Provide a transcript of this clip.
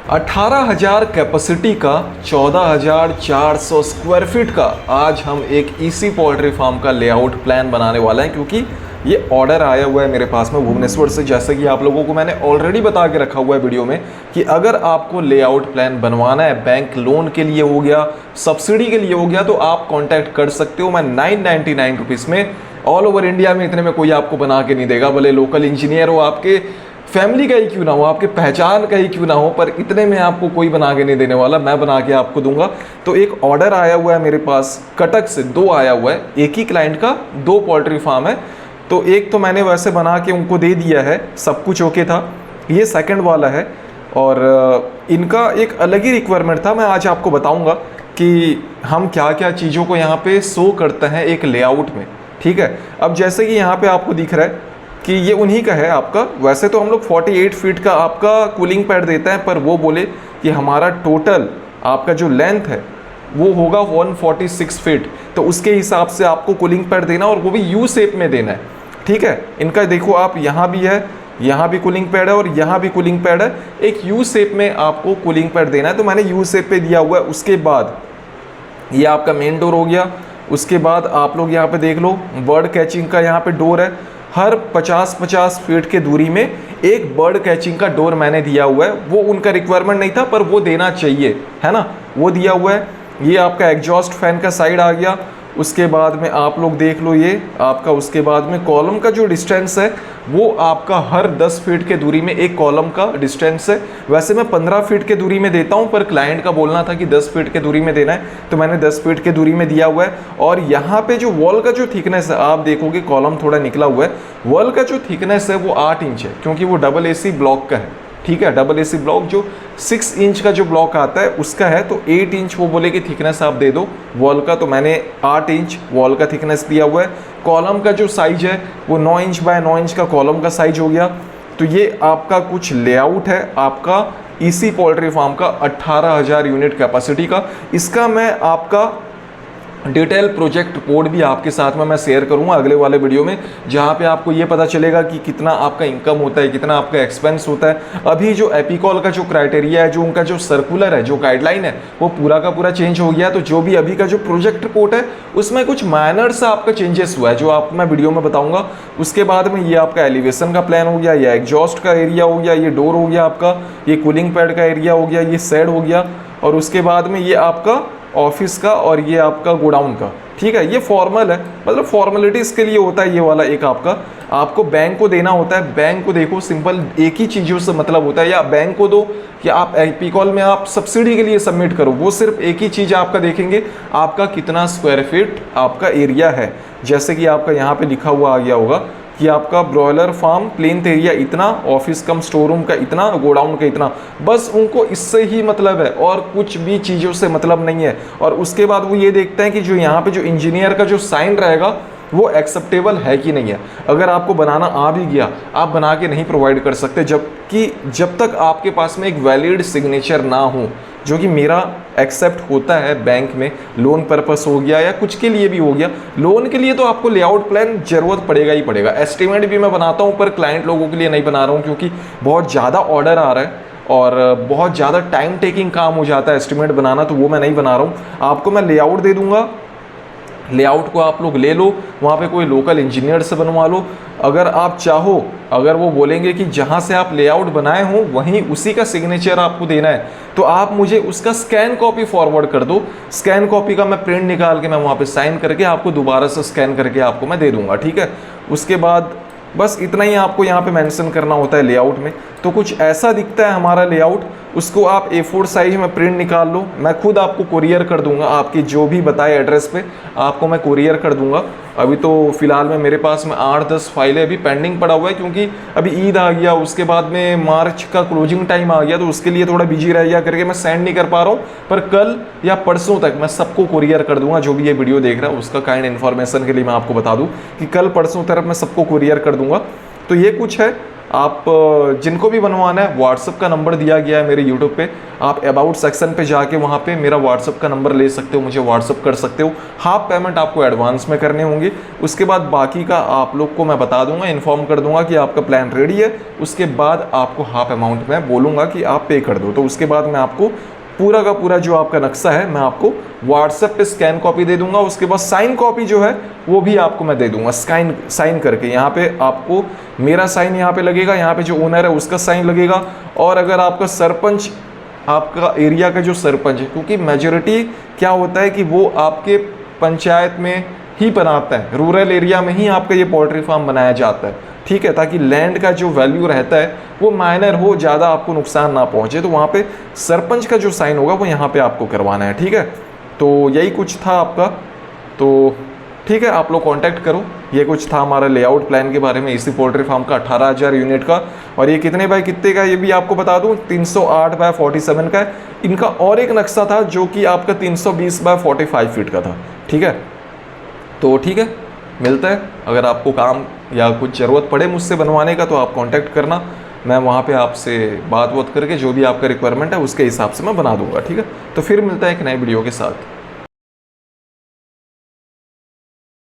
18,000 capacity का 14,400 square feet का आज हम एक ईसी पोल्ट्री फार्म का लेआउट प्लान बनाने वाले हैं, क्योंकि ये ऑर्डर आया हुआ है मेरे पास में भुवनेश्वर से। जैसे कि आप लोगों को मैंने ऑलरेडी बता के रखा हुआ है वीडियो में कि अगर आपको लेआउट प्लान बनवाना है, बैंक लोन के लिए हो गया, सब्सिडी के लिए हो गया, तो आप कॉन्टैक्ट कर सकते हो। मैं 999 रुपीज़ में ऑल ओवर इंडिया में इतने में कोई आपको बना के नहीं देगा, भले लोकल इंजीनियर हो, आपके फैमिली का ही क्यों ना हो, आपके पहचान का ही क्यों ना हो, पर इतने में आपको कोई बना के नहीं देने वाला, मैं बना के आपको दूंगा। तो एक ऑर्डर आया हुआ है मेरे पास कटक से, 2 आया हुआ है, एक ही क्लाइंट का 2 पोल्ट्री फार्म है। तो एक तो मैंने वैसे बना के उनको दे दिया है, सब कुछ ओके था। ये सेकंड वाला है और इनका एक अलग ही रिक्वायरमेंट था। मैं आज आपको बताऊंगा कि हम क्या क्या चीज़ों को यहाँ पे शो करते हैं एक लेआउट में, ठीक है। अब जैसे कि यहाँ पे आपको दिख रहा है कि ये उन्हीं का है आपका। वैसे तो हम लोग 48 फीट का आपका कूलिंग पैड देते हैं, पर वो बोले कि हमारा टोटल आपका जो लेंथ है वो होगा 146 फीट, तो उसके हिसाब से आपको कूलिंग पैड देना, और वो भी यू शेप में देना है, ठीक है। इनका देखो आप, यहाँ भी है, यहाँ भी कूलिंग पैड है और यहाँ भी कूलिंग पैड है, एक यू शेप में आपको कूलिंग पैड देना है। तो मैंने यू शेप पे दिया हुआ है। उसके बाद ये आपका मेन डोर हो गया। उसके बाद आप लोग यहाँ पे देख लो, बर्ड कैचिंग का यहाँ पे डोर है। हर 50-50 फीट के दूरी में एक बर्ड कैचिंग का डोर मैंने दिया हुआ है। वो उनका रिक्वायरमेंट नहीं था, पर वो देना चाहिए, है ना, वो दिया हुआ है। ये आपका एग्जॉस्ट फैन का साइड आ गया। उसके बाद में आप लोग देख लो, ये आपका उसके बाद में कॉलम का जो डिस्टेंस है वो आपका हर 10 फीट के दूरी में एक कॉलम का डिस्टेंस है। वैसे मैं 15 फीट के दूरी में देता हूं, पर क्लाइंट का बोलना था कि 10 फीट के दूरी में देना है, तो मैंने 10 फीट के दूरी में दिया हुआ है। और यहाँ पे जो वॉल का जो थिकनेस है, आप देखोगे कॉलम थोड़ा निकला हुआ है, वॉल का जो थिकनेस है वो 8 इंच है, क्योंकि वो डबल एसी ब्लॉक का है, ठीक है। डबल एसी ब्लॉक जो 6 इंच का जो ब्लॉक आता है उसका है, तो 8 इंच वो बोले कि थिकनेस आप दे दो वॉल का, तो मैंने 8 इंच वॉल का थिकनेस दिया हुआ है। कॉलम का जो साइज है वो 9 इंच बाय 9 इंच का कॉलम का साइज हो गया। तो ये आपका कुछ लेआउट है आपका ईसी पोल्ट्री फार्म का 18,000 यूनिट कैपेसिटी का। इसका मैं आपका डिटेल प्रोजेक्ट रिपोर्ट भी आपके साथ में मैं शेयर करूंगा अगले वाले वीडियो में, जहां पे आपको ये पता चलेगा कि कितना आपका इनकम होता है, कितना आपका एक्सपेंस होता है। अभी जो एपिकॉल का जो क्राइटेरिया है, जो उनका जो सर्कुलर है, जो गाइडलाइन है, वो पूरा का पूरा चेंज हो गया। तो जो भी अभी का जो प्रोजेक्ट रिपोर्ट है उसमें कुछ माइनर सा आपका चेंजेस हुआ है, जो आपको मैं वीडियो में बताऊँगा। उसके बाद में ये आपका एलिवेशन का प्लान हो गया, ये एग्जॉस्ट का एरिया हो गया, ये डोर हो गया आपका, ये कूलिंग पैड का एरिया हो गया, ये शेड हो गया, और उसके बाद में ये आपका ऑफिस का और ये आपका गोडाउन का, ठीक है। ये फॉर्मल है, मतलब फॉर्मेलिटीज़ के लिए होता है ये वाला। एक आपको बैंक को देना होता है। बैंक को देखो सिंपल एक ही चीज़ों से मतलब होता है, या बैंक को दो कि आप एपीकॉल में आप सब्सिडी के लिए सबमिट करो, वो सिर्फ एक ही चीज़ आपका देखेंगे, आपका कितना स्क्वायर फीट आपका एरिया है। जैसे कि आपका यहाँ पे लिखा हुआ आ गया होगा कि आपका ब्रॉयलर फार्म प्लेन एरिया इतना, ऑफिस कम स्टोर रूम का इतना, गोडाउन का इतना, बस उनको इससे ही मतलब है और कुछ भी चीज़ों से मतलब नहीं है। और उसके बाद वो ये देखते हैं कि जो यहाँ पे जो इंजीनियर का जो साइन रहेगा वो एक्सेप्टेबल है कि नहीं है। अगर आपको बनाना आ भी गया, आप बना के नहीं प्रोवाइड कर सकते जब तक आपके पास में एक वैलिड सिग्नेचर ना हो, जो कि मेरा एक्सेप्ट होता है बैंक में। लोन पर्पस हो गया या कुछ के लिए भी हो गया, लोन के लिए तो आपको लेआउट प्लान जरूरत पड़ेगा ही पड़ेगा। एस्टिमेट भी मैं बनाता हूँ, पर क्लाइंट लोगों के लिए नहीं बना रहा हूँ, क्योंकि बहुत ज़्यादा ऑर्डर आ रहा है और बहुत ज़्यादा टाइम टेकिंग काम हो जाता है एस्टिमेट बनाना, तो वो मैं नहीं बना रहा हूँ। आपको मैं लेआउट दे दूँगा, लेआउट को आप लोग ले लो, वहाँ पे कोई लोकल इंजीनियर से बनवा लो। अगर आप चाहो, अगर वो बोलेंगे कि जहाँ से आप लेआउट बनाए हो वहीं उसी का सिग्नेचर आपको देना है, तो आप मुझे उसका स्कैन कॉपी फॉरवर्ड कर दो। स्कैन कॉपी का मैं प्रिंट निकाल के मैं वहाँ पे साइन करके आपको दोबारा से स्कैन करके आपको मैं दे दूँगा, ठीक है। उसके बाद बस इतना ही आपको यहाँ पे मेंशन करना होता है लेआउट में। तो कुछ ऐसा दिखता है हमारा लेआउट, उसको आप A4 साइज में प्रिंट निकाल लो। मैं खुद आपको कुरियर कर दूंगा, आपकी जो भी बताए एड्रेस पे आपको मैं कुरियर कर दूंगा। अभी तो फिलहाल में मेरे पास में 8-10 फाइलें अभी पेंडिंग पड़ा हुआ है, क्योंकि अभी ईद आ गया, उसके बाद में मार्च का क्लोजिंग टाइम आ गया, तो उसके लिए थोड़ा बिजी रह गया करके मैं सेंड नहीं कर पा रहा हूँ। पर कल या परसों तक मैं सबको कुरियर कर दूंगा। जो भी ये वीडियो देख रहा है उसका काइंड इन्फॉर्मेशन के लिए मैं आपको बता दूँ कि कल परसों तरफ मैं सबको कुरियर कर दूंगा। तो ये कुछ है आप जिनको भी बनवाना है, व्हाट्सअप का नंबर दिया गया है मेरे यूट्यूब पे, आप अबाउट सेक्शन पे जाके वहाँ पे मेरा व्हाट्सअप का नंबर ले सकते हो, मुझे व्हाट्सअप कर सकते हो। हाफ पेमेंट आपको एडवांस में करने होंगे, उसके बाद बाकी का आप लोग को मैं बता दूंगा, इन्फॉर्म कर दूंगा कि आपका प्लान रेडी है। उसके बाद आपको हाफ अमाउंट में बोलूँगा कि आप पे कर दो, तो उसके बाद मैं आपको पूरा का पूरा जो आपका नक्शा है मैं आपको व्हाट्सएप पे स्कैन कॉपी दे दूंगा। उसके बाद साइन कॉपी जो है वो भी आपको मैं दे दूंगा, साइन करके। यहाँ पे आपको मेरा साइन यहाँ पे लगेगा, यहाँ पे जो ओनर है उसका साइन लगेगा। और अगर आपका सरपंच, आपका एरिया का जो सरपंच है, क्योंकि मेजोरिटी क्या होता है कि वो आपके पंचायत में ही बनाता है, रूरल एरिया में ही आपका ये पोल्ट्री फार्म बनाया जाता है, ठीक है, ताकि लैंड का जो वैल्यू रहता है वो माइनर हो, ज़्यादा आपको नुकसान ना पहुंचे। तो वहाँ पे सरपंच का जो साइन होगा वो यहाँ पे आपको करवाना है, ठीक है। तो यही कुछ था आपका, तो ठीक है, आप लोग कांटेक्ट करो। ये कुछ था हमारा लेआउट प्लान के बारे में इसी पोल्ट्री फार्म का 18,000 यूनिट का। और ये कितने बाय कितने का ये भी आपको बता दूं, 308 बाय 47 का है। इनका और एक नक्शा था जो कि आपका 320 बाय 45 फीट का था, ठीक है। तो ठीक है, मिलता है। अगर आपको काम या कुछ ज़रूरत पड़े मुझसे बनवाने का तो आप कांटेक्ट करना, मैं वहाँ पे आपसे बात करके जो भी आपका रिक्वायरमेंट है उसके हिसाब से मैं बना दूंगा, ठीक है। तो फिर मिलता है एक नए वीडियो के साथ।